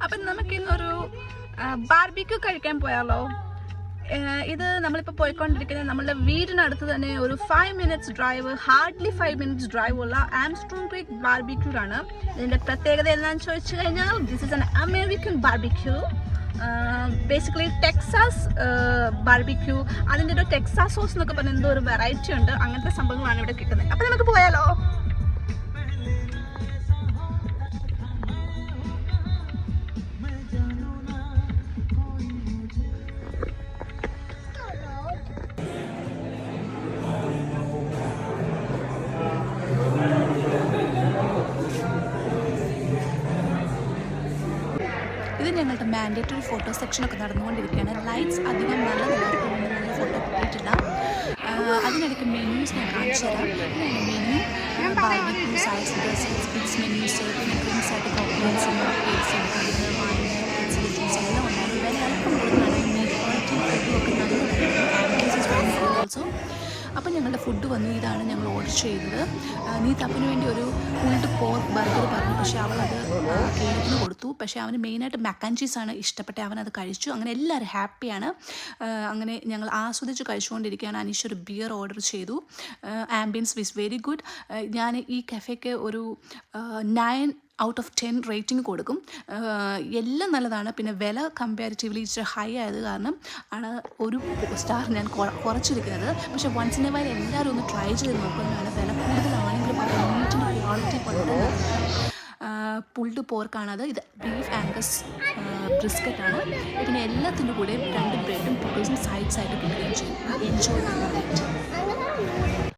അപ്പം നമുക്കിന്നൊരു ബാർബിക്യൂ കഴിക്കാൻ പോയാലോ? ഇത് നമ്മളിപ്പോൾ പോയിക്കൊണ്ടിരിക്കുന്നത് നമ്മളുടെ വീടിനടുത്ത് തന്നെ ഒരു 5 minutes drive, hardly 5 minutes drive ഉള്ള ആംസ്ട്രോങ് ക്രീക്ക് ബാർബിക്യൂ ആണ്. ഇതിൻ്റെ പ്രത്യേകത എന്താണെന്ന് ചോദിച്ചു കഴിഞ്ഞാൽ this is an American barbecue. Basically Texas barbecue, അതിൻ്റെ ഒരു ടെക്സാസ് സോസ് എന്നൊക്കെ പറഞ്ഞ എന്തോ ഒരു വെറൈറ്റി ഉണ്ട്. അങ്ങനത്തെ സംഭവങ്ങളാണ് ഇവിടെ കിട്ടുന്നത്. അപ്പം നമുക്ക് പോയാലോ? ഇത് ഞങ്ങളുടെ മാൻഡേറ്ററി ഫോട്ടോ സെക്ഷനൊക്കെ നടന്നുകൊണ്ടിരിക്കുകയാണ്. ലൈറ്റ്സ് അധികം നല്ലതല്ലാത്തതുകൊണ്ട് നല്ല ഫോട്ടോ കിട്ടിയിട്ടില്ല. അതിനിടയ്ക്ക് മെനൂസ് ഞാൻ കാണിച്ചു തരാം. Menu barbecue size kids menus, പിന്നെ ഡ്രിങ്ക്സ് ആയിട്ട് കോക്ടെയിൽസ്, എല്ലാം ഉണ്ടായിരുന്നു. വില അല്പം കൂടുതലാണ്. മീറ്റ് ക്വാളിറ്റി ഫുഡും ഒക്കെ നല്ലതായിരുന്നു. ഓൾസോ അപ്പം ഞങ്ങളുടെ ഫുഡ് വന്നു. ഇതാണ് ഞങ്ങൾ ഓർഡർ ചെയ്തത്. നീത്തപ്പന് വേണ്ടി ഒരു പുൾഡ് പോർക്ക് ബർഗർ പറഞ്ഞു, പക്ഷേ അവളത് കേരളത്തിന് കൊടുത്തു. പക്ഷേ അവന് മെയിനായിട്ട് മാക്ക് ആൻഡ് ചീസാണ് ഇഷ്ടപ്പെട്ടത്. അവനത് കഴിച്ചു. അങ്ങനെ എല്ലാവരും ഹാപ്പിയാണ്. അങ്ങനെ ഞങ്ങൾ ആസ്വദിച്ച് കഴിച്ചുകൊണ്ടിരിക്കുകയാണ്. അനീഷ് ഒരു ബിയർ ഓർഡർ ചെയ്തു. ആംബിയൻസ് വിസ് വെരി ഗുഡ്. ഞാൻ ഈ കഫേക്ക് ഒരു 9 out of 10 റേറ്റിംഗ് കൊടുക്കും. എല്ലാം നല്ലതാണ്. പിന്നെ വില കമ്പാരിറ്റീവ്ലി ഇച്ചിരി ഹൈ ആയത് കാരണം ആണ് ഒരു സ്റ്റാർ ഞാൻ കുറച്ചിരിക്കുന്നത്. പക്ഷേ വൺസ് ഇൻ എ വൈൽ എല്ലാവരും ഒന്ന് ട്രൈ ചെയ്ത് നോക്കുന്നതാണ്. വില കൂടുതലാണെങ്കിലും മീറ്റിൻ്റെ ക്വാളിറ്റി വളരെ പുൾഡ് പോർക്കാണത്. ഇത് ബീഫ് ആംഗസ് ബ്രിസ്ക്കറ്റാണ്. പിന്നെ എല്ലാത്തിൻ്റെ കൂടെയും 2 ബ്രെഡും പിക്കിൾസും സൈഡ്സായിട്ട് കിട്ടുകയും ചെയ്യും. എൻജോയ് ചെയ്യുന്നത്.